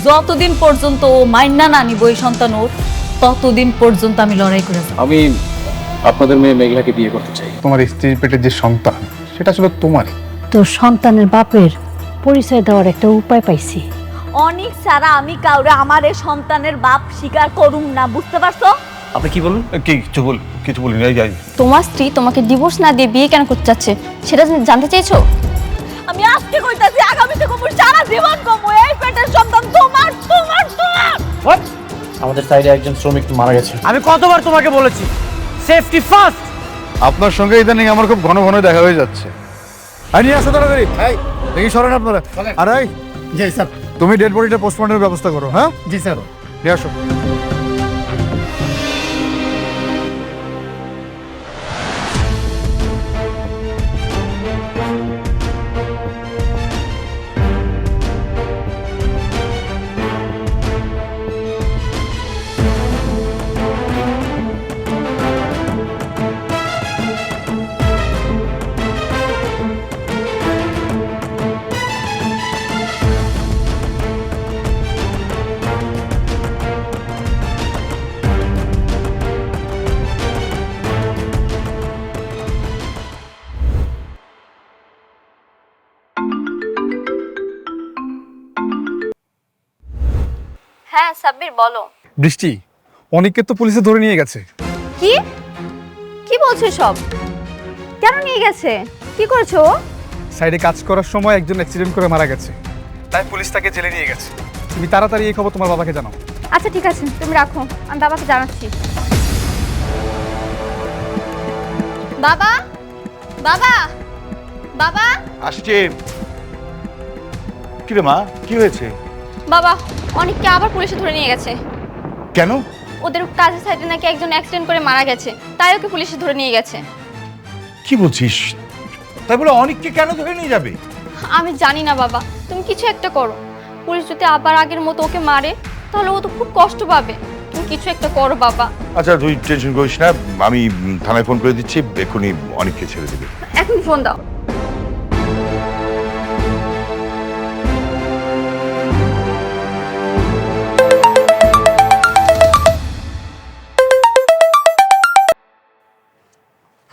যতদিন পর্যন্ত ও মাইন্না না নিব এই সন্তান ওর, ততদিন পর্যন্ত আমি লড়াই করে যাব। আমি আপনাদের মেয়ে মেঘলাকে বিয়ে করতে চাই। তোমার স্ত্রীর পেটের যে সন্তান সেটা আসলে তোমারই। তোর সন্তানের বাপের পরিচয় দেওয়ার একটা উপায় পাইছি। অনেক সারা আমি কাউরে আমার এই সন্তানের বাপ স্বীকার করুম না, বুঝতে পারছো? আপনি কি বলুন? কিছু বলিনি। যাই তোমার স্ত্রী তোমাকে ডিভোর্স না দিয়ে বিয়ে কেন করতে চাচ্ছে সেটা জানতে চাইছো? আমি আজকে কইতাছি, আগামীতে কমু, সারা জীবন কমু, এই পেটের সন্তান তোমার তোমার তোমার। আমাদের সাইডে একজন শ্রমিক মারা গেছে। আমি কতবার তোমাকে বলেছি সেফটি ফার্স্ট। আপনার সঙ্গে ইদানিং আমার খুব ঘন ঘন দেখা হয়ে যাচ্ছে। নিয়ে আসো তাড়াতাড়ি। দেখি সরেন আপনারা। আরে জি স্যার। তুমি ডেড বডিটা পোস্টমর্টমের ব্যবস্থা করো। হ্যাঁ জি স্যার। নিয়ে আসো। হ্যাঁ সাব্বির বলো। বৃষ্টি, অনেককে তো পুলিশে ধরে নিয়ে গেছে। কি কি বলছো সব? কেন নিয়ে গেছে? কি করেছো? সাইডে কাজ করার সময় একজন অ্যাক্সিডেন্ট করে মারা গেছে, তাই পুলিশ তাকে জেলে নিয়ে গেছে। তুমি তাড়াতাড়ি এই খবর তোমার বাবাকে জানাও। আচ্ছা ঠিক আছে, তুমি রাখো, আমি বাবাকে জানাচ্ছি। বাবা বাবা বাবা আসছে। কি রে মা, কি হয়েছে? বাবা, অনেককে আবার পুলিশে ধরে নিয়ে গেছে। কেন? ওদের কাজের সাইডে নাকি একজন অ্যাক্সিডেন্ট করে মারা গেছে, তাই ওকে পুলিশে ধরে নিয়ে গেছে। কি বলছিস? তাই বলে অনেককে কেন ধরে নিয়ে যাবে? আমি জানি না বাবা, তুমি কিছু একটা করো। পুলিশ যদি আবার আগের মতো ওকে মারে তাহলে ও তো খুব কষ্ট পাবে। তুমি কিছু একটা করো বাবা। আচ্ছা তুই টেনশন করিস না, আমি থানায় ফোন করে দিচ্ছি, এক্ষুনি অনেককে ছেড়ে দেবে। এখন ফোন দাও।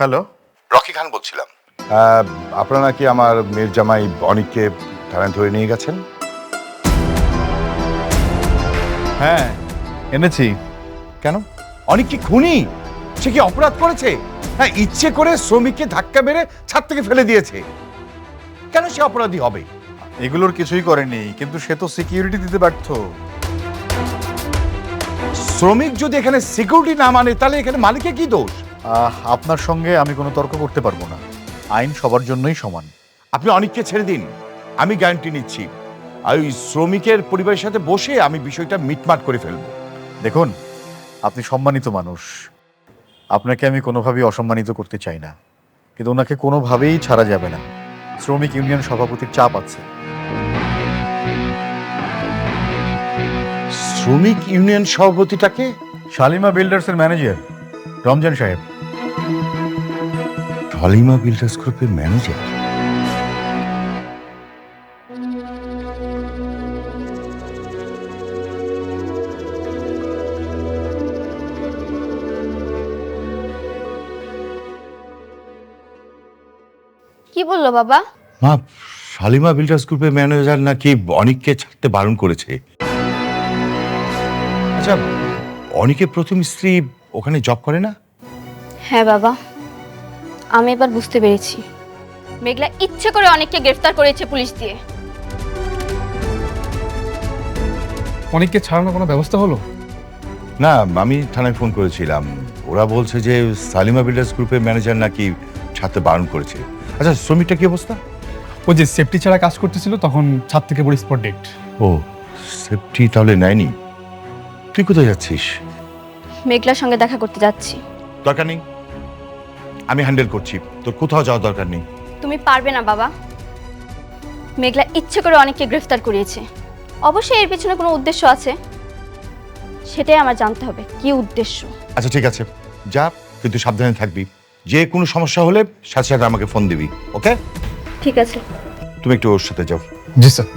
হ্যালো, রকি খান বলছিলাম। আপনারা নাকি আমার মেয়ের জামাই অনেককে থানায় ধরে নিয়ে গেছেন? হ্যাঁ, এনেছি। কেন? অনেক কি খুনি? সে কি অপরাধ করেছে? হ্যাঁ, ইচ্ছে করে শ্রমিককে ধাক্কা মেরে ছাদ থেকে ফেলে দিয়েছে। কেন সে অপরাধী হবে? এগুলোর কিছুই করেনি, কিন্তু সে তো সিকিউরিটি দিতে ব্যর্থ। শ্রমিক যদি এখানে সিকিউরিটি না মানে তাহলে এখানে মালিকের কি দোষ? আপনার সঙ্গে আমি কোনো তর্ক করতে পারবো না। আইন সবার জন্যই সমান। আপনি অনেককে ছেড়ে দিন, আমি গ্যারান্টি নিচ্ছি। আর ওই শ্রমিকের পরিবারের সাথে বসে আমি বিষয়টা মিটমাট করে ফেলবো। দেখুন, আপনি সম্মানিত মানুষ, আপনাকে আমি কোনোভাবেই অসম্মানিত করতে চাই না, কিন্তু ওনাকে কোনোভাবেই ছাড়া যাবে না। শ্রমিক ইউনিয়ন সভাপতির চাপ আছে। শ্রমিক ইউনিয়ন সভাপতিটাকে? শালিমা বিল্ডার্সের ম্যানেজার রমজান সাহেব। শালিমা বিল্ডার্স গ্রুপের ম্যানেজার? কি বললো বাবা? মা, শালিমা বিল্ডার্স গ্রুপের ম্যানেজার নাকি অনেককে ছাড়তে বারণ করেছে। আচ্ছা, অনেকের প্রথম স্ত্রী ওখানে জব করে না? হ্যাঁ বাবা, আমি এবার বুঝতে পেরেছি। মেঘলা ইচ্ছে করে অনেককে গ্রেফতার করেছে পুলিশ দিয়ে। অনেককে ছাড়ানোর কোনো ব্যবস্থা হলো? না, আমি থানায় ফোন করেছিলাম, ওরা বলছে যে শালিমা বিল্ডার্স গ্রুপের ম্যানেজার নাকি ছাড়তে বারণ করেছে। আচ্ছা, শ্রমিকটা কি অবস্থা? ও যে সেফটি ছাড়া কাজ করতেছিল, তখন ছাদ থেকে পড়ে স্পট ডেট। ও, সেফটি তাহলে নেয়নি। তুই কোথায় যাচ্ছিস? মেঘলার সঙ্গে দেখা করতে যাচ্ছি। দরকার নেই, আমি হ্যান্ডেল করছি, তোর কোথাও যাওয়ার দরকার নেই। তুমি পারবে না বাবা। মেঘলা ইচ্ছে করে অনেককে গ্রেফতার করিয়েছে। অবশ্যই এর পেছনে কোনো উদ্দেশ্য আছে, সেটাই আমার জানতে হবে কি উদ্দেশ্য। আচ্ছা ঠিক আছে, যা, কিন্তু সাবধানে থাকবি। যে কোনো সমস্যা হলে সাথে সাথে আমাকে ফোন দিবি, ওকে? ঠিক আছে। তুমি একটু ওর সাথে যাও। জি স্যার।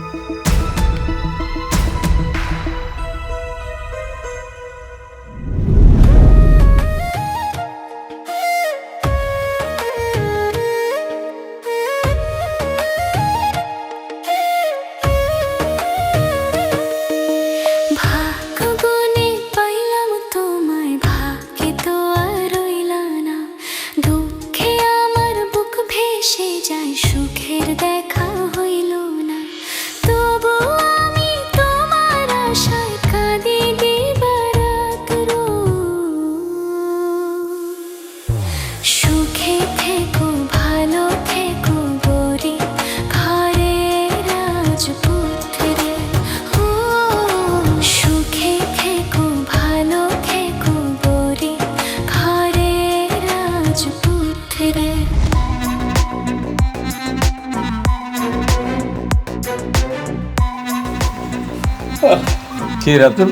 কে রাতুল?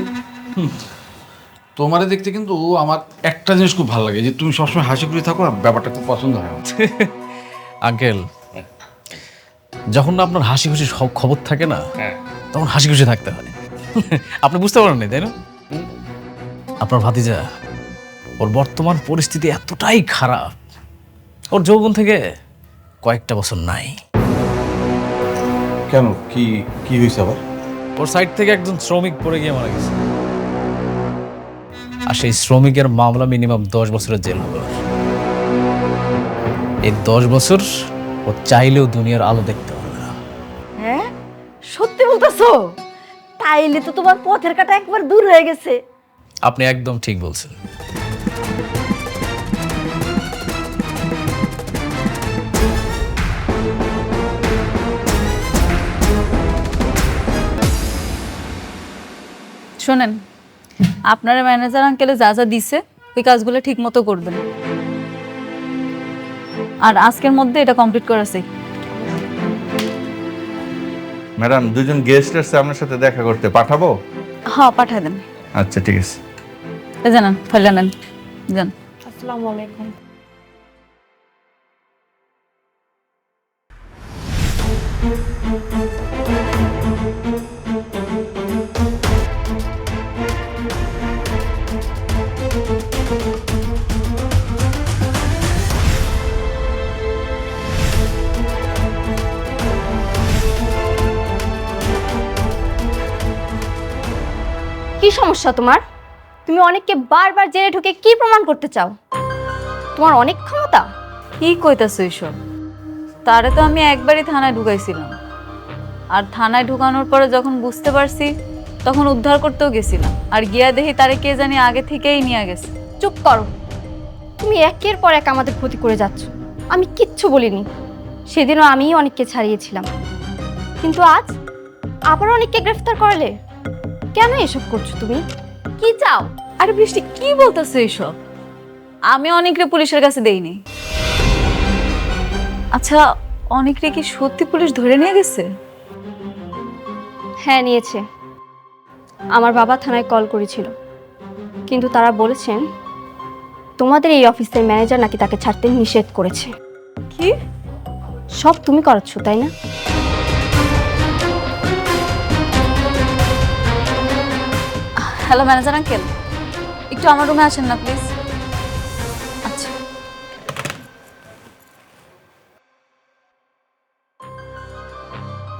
তোমারে দেখতে কিন্তু আমার একটা জিনিস খুব ভালো লাগে, যে তুমি সবসময় হাসি খুশি থাকো, আর ব্যাপারটা খুব পছন্দ হয় আমার। আঙ্কেল, যখন না আপনার হাসি খুশি সব খবর থাকে না, তখন হাসি খুশি থাকতে হয়। আপনি বুঝতে পারেন না, তাই না? আপনার ভাতিজা, ওর বর্তমান পরিস্থিতি এতটাই খারাপ, ওর যৌবন থেকে কয়েকটা বছর নাই। কেন, কি কি হয়েছে আবার? ওর সাইড থেকে একজন শ্রমিক পড়ে গিয়ে মারা গেছে, আর সেই শ্রমিকের মামলা মিনিমাম 10 বছরের জেল হবে। এই 10 বছর ও চাইলেও দুনিয়ার আলো দেখতে পারবে না। হ্যাঁ, সত্যি বলতেছো? তাইলে তো তোমার পথের কাটা একবার দূর হয়ে গেছে। আপনি একদম ঠিক বলছেন। শোনেন, আপনার ম্যানেজার আঙ্কেলে যা যা দিছে ওই কাজগুলো ঠিক মতো করবেন, আর আজকের মধ্যে এটা কমপ্লিট করেছে। ম্যাডাম, দুজন গেস্ট আসছে আপনার সাথে দেখা করতে, পাঠাবো? হ্যাঁ, পাঠায় দেন। আচ্ছা, ঠিক আছে। জানান, ফাইলে নেন, যান। আসসালামু আলাইকুম। কি সমস্যা তোমার? তুমি অনেককে বারবার জেলে ঢুকে কি প্রমাণ করতে চাও? তোমার অনেক ক্ষমতা। কি কইতাছো এইসব? তারে তো আমি একবারই থানায় ঢুকাইছিলাম, আর থানায় ঢুকানোর পরে যখন বুঝতে পারছি তখন উদ্ধার করতেও গেছিলাম, আর গিয়া দেখি তারে কে জানি আগে থেকেই নিয়ে গেছে। চুপ করো, তুমি একের পর এক আমাদের ক্ষতি করে যাচ্ছ। আমি কিচ্ছু বলিনি, সেদিনও আমিই অনেককে ছাড়িয়েছিলাম, কিন্তু আজ আবার অনেককে গ্রেফতার করলে। কেন এসব করছো তুমি? কি চাও? আরে বৃষ্টি, কি বলতেছো এইসব? আমি অনেকরে পুলিশের কাছে দেইনি। আচ্ছা, অনেকরে কি সত্যি পুলিশ ধরে নিয়ে গেছে? হ্যাঁ, নিয়েছে। আমার বাবা থানায় কল করেছিল, কিন্তু তারা বলেছেন তোমাদের এই অফিসের ম্যানেজার নাকি তাকে ছাড়তে নিষেধ করেছে। কি? সব তুমি করাচ্ছ, তাই না? হ্যালো ম্যানেজার আঙ্কেল, একটু আমার রুমে আসেন না প্লিজ। আচ্ছা।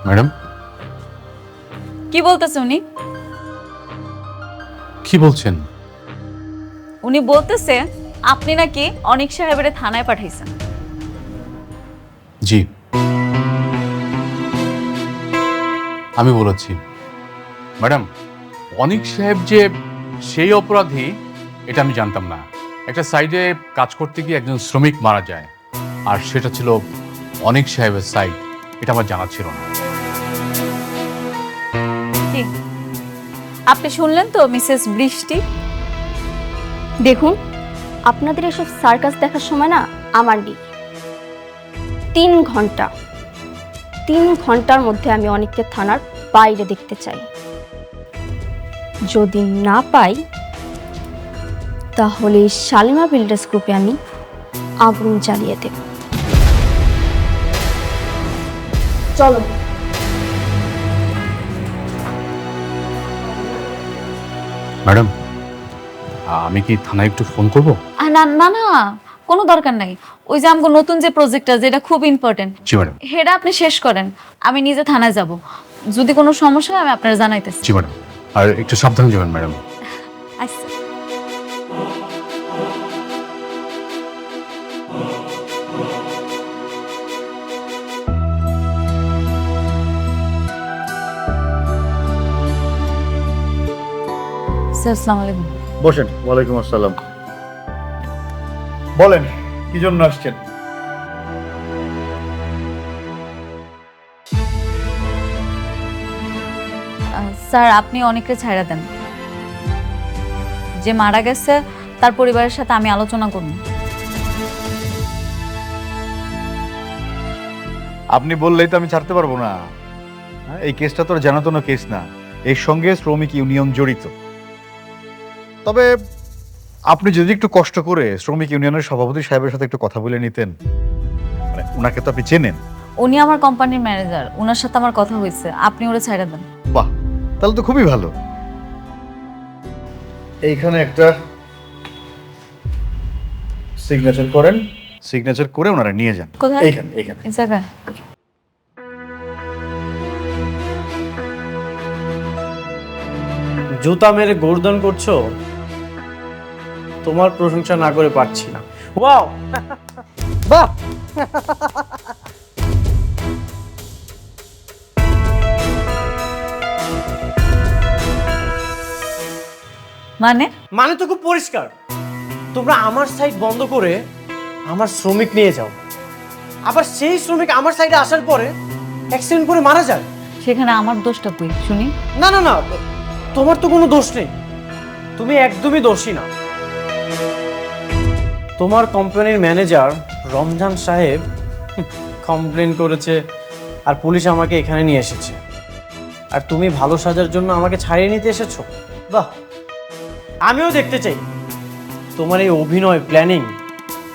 ম্যাডাম, কি বলতেছে উনি? কি বলছেন? উনি বলতেছে আপনি নাকি অনিক সাহেবের থানায় পাঠাইছেন। জি, আমি বলেছি। ম্যাডাম, অনিক সাহেব যে সেই অপরাধী এটা আমি জানতাম না। একটা সাইডে কাজ করতে গিয়ে একজন শ্রমিক মারা যায়, আর সেটা ছিল অনিক সাহেবের সাইড, এটা আমার জানা ছিল না। কি আপনি শুনলেন তো মিসেস বৃষ্টি? দেখুন, আপনাদের এসব সার্কাস দেখার সময় না আমার নেই। 3 ঘন্টা, 3 ঘন্টার মধ্যে আমি অনেককে থানার বাইরে দেখতে চাই। যদি না পাই, তাহলে শালিমা বিল্ডার্স গ্রুপে আমি আগুন জ্বালিয়ে দেব। চলো। ম্যাডাম, আমি কি থানায় একটু ফোন করব? না না না, কোনো দরকার নাই। ওই যে আমাকে নতুন যে প্রজেক্টটা, যেটা খুব ইম্পর্টেন্ট, জি ম্যাডাম। সেটা আপনি শেষ করেন, আমি নিজে থানায় যাব। যদি কোনো সমস্যা হয় আমি আপনার জানাইতেছি। জি ম্যাডাম, আর একটু সাবধানে যাবেন ম্যাডাম। আচ্ছা। স্যার, আসসালামু আলাইকুম। বসেন। ওয়ালাইকুম আসসালাম। বলেন, কি জন্য আসছেন? স্যার, আপনি অনেককে ছাইড়া দেন। যে মারা গেছে তার পরিবারের সাথে আমি আলোচনা করব। আপনি বললেই তো আমি ছাড়তে পারবো না। এই কেসটা তোর জানাতনো কেস না, এর সঙ্গে শ্রমিক ইউনিয়ন জড়িত। তবে আপনি যদি একটু কষ্ট করে শ্রমিক ইউনিয়নের সভাপতি সাহেবের সাথে একটু কথা বলে নিতেন, মানে ওনাকে তো আপনি চেনেন। উনি আমার কোম্পানির ম্যানেজার, ওনার সাথে আমার কথা হয়েছে, আপনি ওরা ছাইড়া দেন। বাহ, তাহলে তো খুবই ভালো। এইখানে একটা সিগনেচার করেন, সিগনেচার করে ওনারা নিয়ে যান। কোথায়? এইখানে এইখানে। এই জায়গায়। জুতা মেরে গোর্দন করছো, তোমার প্রশংসা না করে পারছি না। ওয়াও, বাহ। মানে তো খুব পরিষ্কার, তোমরা আমার সাইড বন্ধ করে আমার শ্রমিক নিয়ে যাও, আবার সেই শ্রমিক আমার সাইডে আসার পরে অ্যাক্সিডেন্ট করে মারা যায়। সেখানে আমার দোষটা কই শুনি? না না না, তোমার তো কোনো দোষ নেই, তুমি একদমই দোষী না। তোমার কোম্পানির ম্যানেজার রমজান সাহেব কমপ্লেন করেছে, আর পুলিশ আমাকে এখানে নিয়ে এসেছে, আর তুমি ভালো সাজার জন্য আমাকে ছাড়িয়ে নিতে এসেছো। বাহ, আমিও দেখতে চাই তোমার এই অভিনয় প্ল্যানিং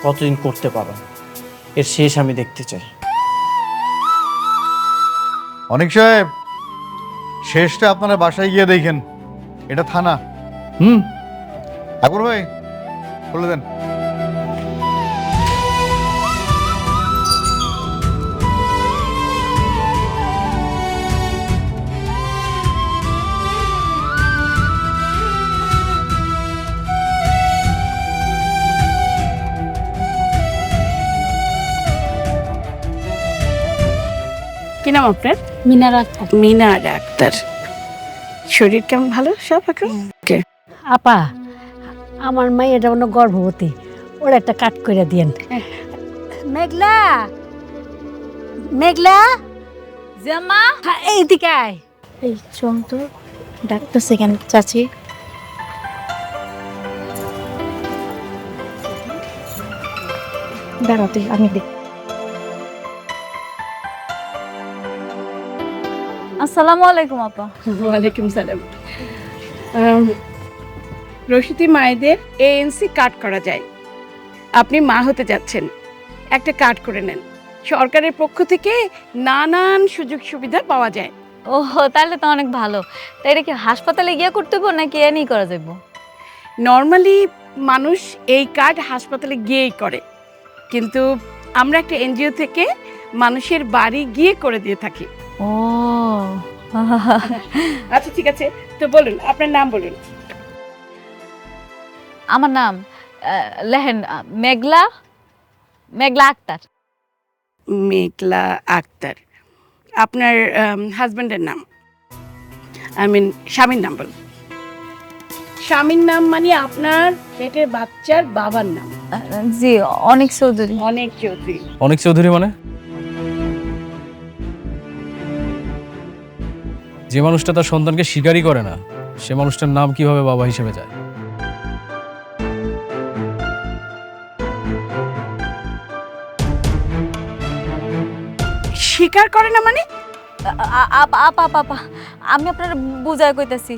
কতদিন করতে পারো, এর শেষ আমি দেখতে চাই। অনেক সাহেব, শেষটা আপনারা বাসায় গিয়ে দেখেন, এটা থানা। আকবর ভাই, বলে দেন। কি নাম আপনার? মিনার আক্তার। মিনার আক্তার। শরীর কেমন? ভালো সব এখন? আপা, আমার মাইয়াটা অন্য গর্ভবতী, ওর একটা কাট করে দিয়েন। মেঘলা, মেঘলা, জামা হ্যাঁ, এইদিকে আয়। এই চল তো, ডাক্তার সেকেন্ড চাচি। দাঁড়াতে আমি দেখ। আসসালামু আলাইকুম আপা। ওয়ালাইকুম সালাম। রশিদি মায়েদের এএনসি কার্ড করা যায়, আপনি মা হতে যাচ্ছেন, একটা কার্ড করে নেন। সরকারের পক্ষ থেকে নানান সুযোগ সুবিধা পাওয়া যায়। ও তাহলে তো অনেক ভালো। তাই এটা কি হাসপাতালে গিয়ে করতে হবে নাকি এনি করা যাবে? নর্মালি মানুষ এই কার্ড হাসপাতালে গিয়েই করে, কিন্তু আমরা একটা এনজিও থেকে মানুষের বাড়ি গিয়ে করে দিয়ে থাকি। ও আচ্ছা ঠিক আছে, তো বলুন আপনার নাম বলুন। আমার নাম লেহেন মেঘলা, মেঘলা আক্তার। মেঘলা আক্তার। আপনার হাজব্যান্ডের নাম, আই মিন স্বামীর নাম বলুন। স্বামীর নাম মানে আপনার পেটের বাচ্চার বাবার নাম? জি, অনেক চৌধুরী। অনেক চৌধুরী। অনেক চৌধুরী মানে? যে মানুষটা তার সন্তানকে স্বীকারই করে না, সে মানুষটার নাম কিভাবে বাবা হিসেবে যায়? স্বীকার করে না মানে? আপা আপা, আমি আপনার বুঝায় কইতাছি,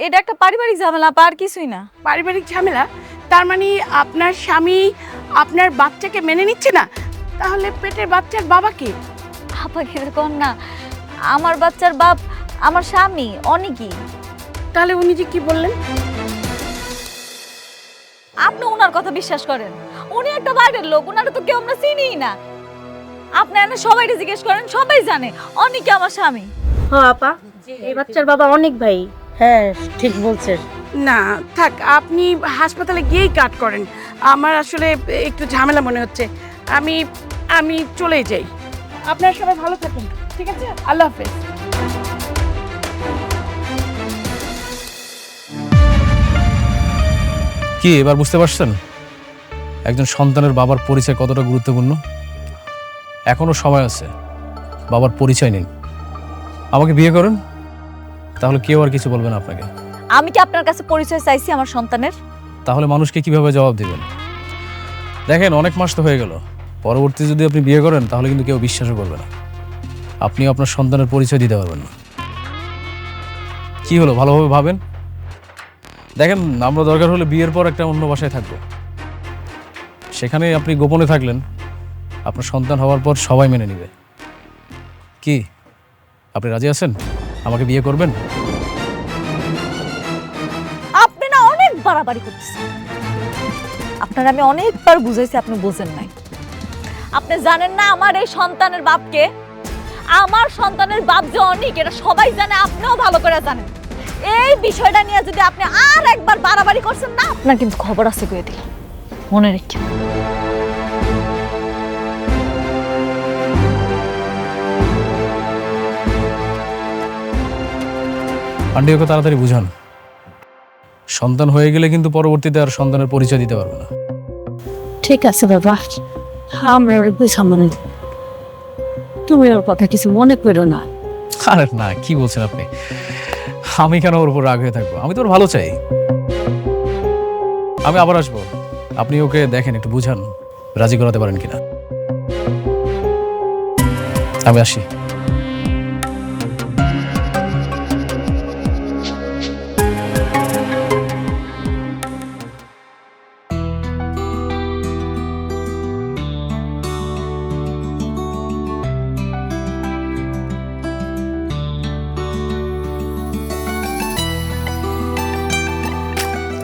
এটা একটা পারিবারিক ঝামেলা আপা, আর কিছুই না। পারিবারিক ঝামেলা? তার মানে আপনার স্বামী আপনার বাচ্চাকে মেনে নিচ্ছে না? তাহলে পেটের বাচ্চার বাবা কে? আপা কিরকম না, আমার বাচ্চার বাপ আমার স্বামী অনেকই। তাহলে উনি যে কি বললেন? আপনি ওনার কথা বিশ্বাস করেন? উনি একটা বাইরের লোক, ওনারা তো কেউ আমরা চিনিই না। আপনি এনে সবাইকে জিজ্ঞেস করেন, সবাই জানে অনেকে আমার স্বামী। হ্যাঁ আপা, এই বাচ্চার বাবা অনেক ভাই। হ্যাঁ ঠিক বলছেন। না থাক, আপনি হাসপাতালে গিয়েই কাট করেন, আমার আসলে একটু ঝামেলা মনে হচ্ছে। আমি চলেই যাই। আপনারা সবাই ভালো থাকুন, ঠিক আছে? আল্লাহ হাফেজ। কি এবার বুঝতে পারছেন একজন সন্তানের বাবার পরিচয় কতটা গুরুত্বপূর্ণ? এখনো সময় আছে, বাবার পরিচয় নিন, আমাকে বিয়ে করেন, তাহলে কেউ আর কিছু বলবে না আপনাকে। আমি কি আপনার কাছে পরিচয় চাইছি আমার সন্তানের? তাহলে মানুষকে কিভাবে জবাব দিবেন? দেখেন, অনেক মাস তো হয়ে গেল, পরবর্তী যদি আপনি বিয়ে করেন তাহলে কিন্তু কেউ বিশ্বাসও করবে না, আপনিও আপনার সন্তানের পরিচয় দিতে পারবেন না। কি হলো, ভালোভাবে ভাবেন। দেখেন, আমরা দরকার হলে বিয়ের পর একটা অন্য বাসায় থাকবো, সেখানে আপনি গোপনে থাকলেন, আপনার সন্তান হওয়ার পর সবাই মেনে নেবে। কি আপনি রাজি আছেন? আমাকে বিয়ে করবেন? আপনি না অনেক বাড়াবাড়ি করতেছেন। আপনার আমি অনেকবার বুঝাইছি, আপনি বোঝেন নাই। আপনি জানেন না আমার এই সন্তানের বাপকে? আমার সন্তানের বাপ যে অনেক, এটা সবাই জানে, আপনিও ভালো করে জানেন। এই বিষয়টা নিয়ে যদি আপনি আর একবার বাড়াবাড়ি করছেন না, আপনার কিন্তু খবর আছে কয়ে দিলাম, মনে রেখে। আন্টি, ওকে তাড়াতাড়ি বুঝান। সন্তান হয়ে গেলে কিন্তু পরবর্তীতে আর সন্তানের পরিচয় দিতে পারবে না। ঠিক আছে বাবা, আমরা ওর সামনে, তুমি ওর কথা কিছু মনে করো না। আরে না, কি বলছেন আপনি? আমি কেন ওর উপর রাগ হয়ে থাকবো? আমি তো ওর ভালো চাই। আমি আবার আসবো, আপনি ওকে দেখেন, একটু বুঝান, রাজি করাতে পারেন কিনা। আমি আসি।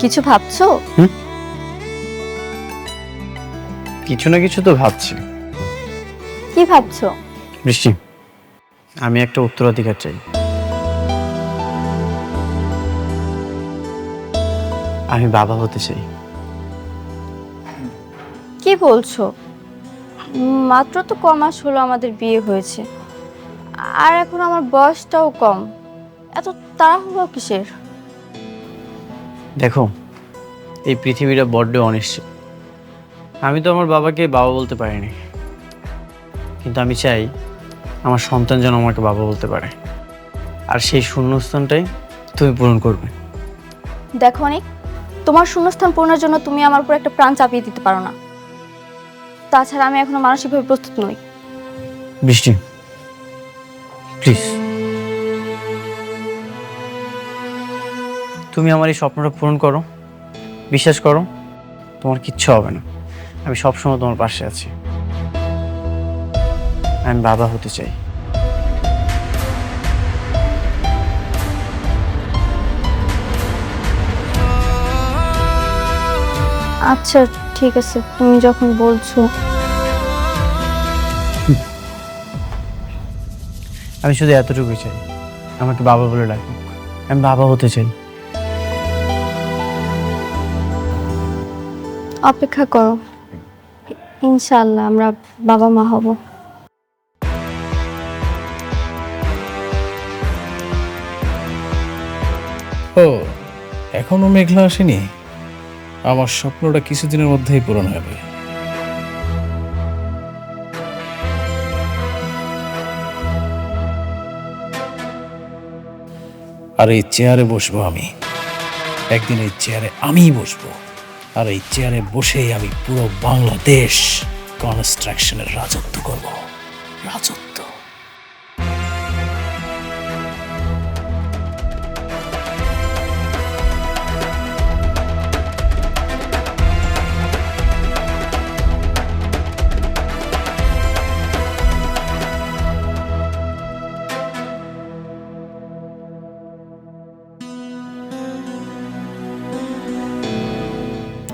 কিছু ভাবছো? কিছু না কিছু তো ভাবছি। কি ভাবছো? বৃষ্টি, আমি একটা উত্তরাধিকার চাই। আমি বাবা হতে চাই। কি বলছো? মাত্র তো ক মাস হলো আমাদের বিয়ে হয়েছে, আর এখন আমার বয়সটাও কম, এত তাড়াহুড়ো কিসের? দেখো, এই পৃথিবীটা বড্ড অনিশ্চিত। আমি তো আমার বাবাকে বাবা বলতে পারিনি, কিন্তু আমি চাই আমার সন্তান যেন আমাকে বাবা বলতে পারে, আর সেই শূন্যস্থানটাই তুমি পূরণ করবে। দেখো অনেক, তোমার শূন্যস্থান পূরণের জন্য তুমি আমার উপর একটা প্রাণ চাপিয়ে দিতে পারো না। তাছাড়া আমি এখনো মানসিকভাবে প্রস্তুত নই। বৃষ্টি, প্লিজ, তুমি আমার এই স্বপ্নটা পূরণ করো। বিশ্বাস করো, তোমার কিচ্ছু হবে না। আমি সবসময় তোমার পাশে আছি। আমি বাবা হতে চাই। আচ্ছা ঠিক আছে, তুমি যখন বলছো। আমি শুধু এতটুকুই চাই, আমাকে বাবা বলে ডাকুক। আমি বাবা হতে চাই। অপেক্ষা করো, ইনশাআল্লাহ আমরা বাবা মা হব। ও, এখনো মেঘলা আসেনি? আমার স্বপ্নটা কিছুদিনের মধ্যেই পূরণ হবে। আর এই চেয়ারে বসবো আমি, একদিন এই চেয়ারে আমিই বসবো, আর এই চেয়ারে বসেই আমি পুরো বাংলাদেশ কনস্ট্রাকশনের রাজত্ব করব। রাজত্ব।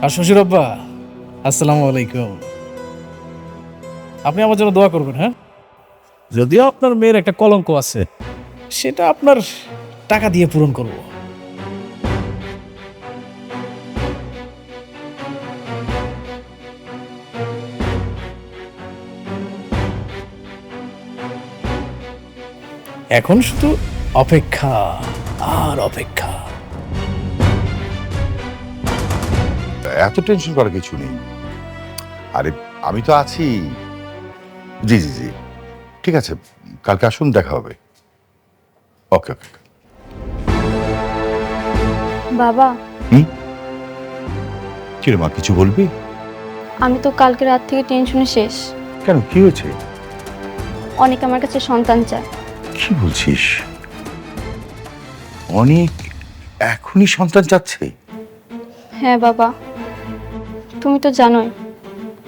আর শ্বশুর আব্বা, আসসালামু আলাইকুম। আপনি আমার জন্য দোয়া করবেন, হ্যাঁ? যদিও আপনার মেয়ের একটা কলঙ্ক আছে, সেটা আপনার টাকা দিয়ে পূরণ করব। এখন শুধু অপেক্ষা আর অপেক্ষা। এত টেনশন করার কিছু নেই। আরে আমি তো আছি। জি জি জি, ঠিক আছে, কালকে আসুন, দেখা হবে। ওকে ওকে। বাবা, কি রে মা, কিছু বলবি? আমি তো কালকে রাত থেকে টেনশনে শেষ। কেন, কি হয়েছে? অনেক আমার কাছে সন্তান চায়। কি বলছিস? অনেক এখনই সন্তান চাচ্ছে? হ্যাঁ বাবা, তুমি তো জানোই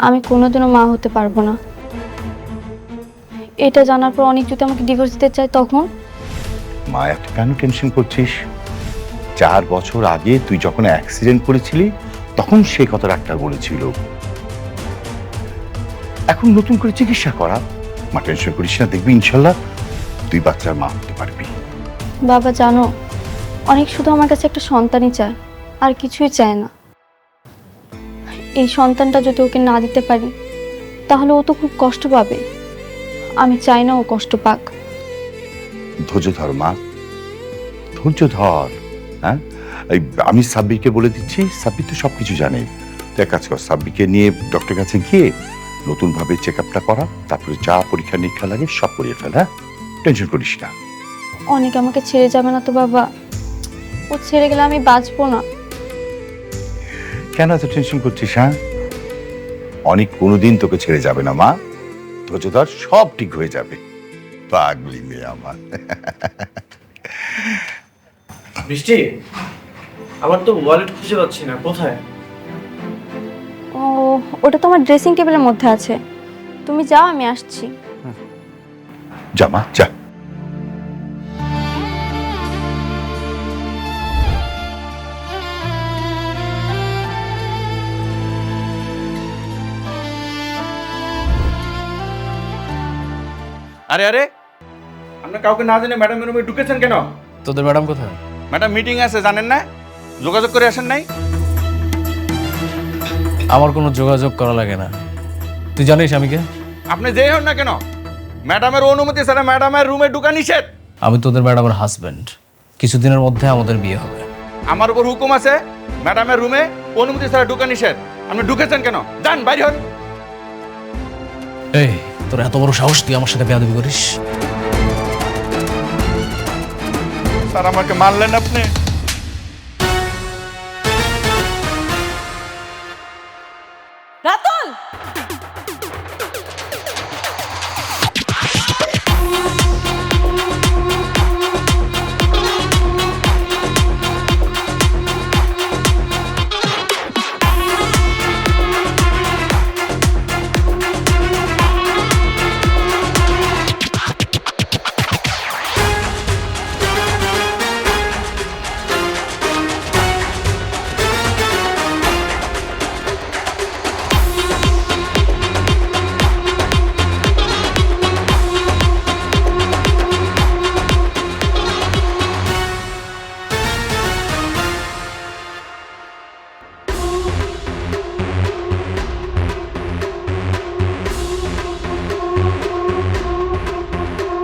আমি কোনোদিনও মা হতে পারবো না। এটা জানার পর অনেক যদি আমাকে ডিভোর্স দিতে চায় তখন? মা, এত কেন টেনশন করছিস? 4 বছর আগে তুই যখন অ্যাক্সিডেন্ট করেছিলি তখন সেই কথা ডাক্তার বলেছিল। এখন নতুন করে চিকিৎসা করা। মা, টেনশন করিস না, দেখবি ইনশাল্লাহ তুই বাচ্চার মা হতে পারবি। বাবা জানো, অনেক শুধু আমার কাছে একটা সন্তানই চায়, আর কিছুই চায় না। এই সন্তানটা যদি ওকে না দিতে পারি তাহলে ও তো খুব কষ্ট পাবে। আমি চাই না ও কষ্ট পাক। ধৈর্য ধর মা, ধৈর্য ধর। হ্যাঁ, আমি সাব্বিরকে বলে দিচ্ছি, সাব্বির তো সবকিছু জানে। তো এক কাজ কর, সাব্বিরকে নিয়ে ডক্টরের কাছে গিয়ে নতুনভাবে চেক আপটা করা, তারপরে যা পরীক্ষা নিরীক্ষা লাগে সব করিয়ে ফেল। হ্যাঁ, টেনশন করিস না। অনেক আমাকে ছেড়ে যাবে না তো বাবা? ও ছেড়ে গেলে আমি বাঁচবো না। কেন এত টেনশন করছিস? হ্যাঁ, অনেক কোনোদিন তোকে ছেড়ে যাবে না মা, ধৈর্য ধর, সব ঠিক হয়ে যাবে। পাগলি মেয়ে আমার। বৃষ্টি, আমার তো ওয়ালেট খুঁজে পাচ্ছি না, কোথায়? ও, ওটা তো আমার ড্রেসিং টেবিলের মধ্যে আছে। তুমি যাও, আমি আসছি। যা মা, যা। আরে আরে, আপনার কাউকে না জেনে ম্যাডামের রুমে ঢুকেছেন কেন? তোদের ম্যাডাম কোথায়? ম্যাডাম মিটিং আছে, জানেন না? যোগাযোগ করে আসেন নাই? আমার কোনো যোগাযোগ করা লাগে না। তুই জানিস আমি কে? আপনি যেই হন না কেন, ম্যাডামের অনুমতি ছাড়া ম্যাডামের রুমে ঢুকা নিষেধ। আমি তোদের ম্যাডামের হাজবেন্ড। কিছুদিনের মধ্যে আমাদের বিয়ে হবে। আমার উপর হুকুম আছে, ম্যাডামের রুমে অনুমতি ছাড়া ঢুকা নিষেধ। আপনি ঢুকেছেন কেন? যান, বাইরে হন। এই, তোর এত বড় সাহস, তুই আমার সাথে বেয়াদবি করিস? স্যার, আমাকে মারলেন আপনি?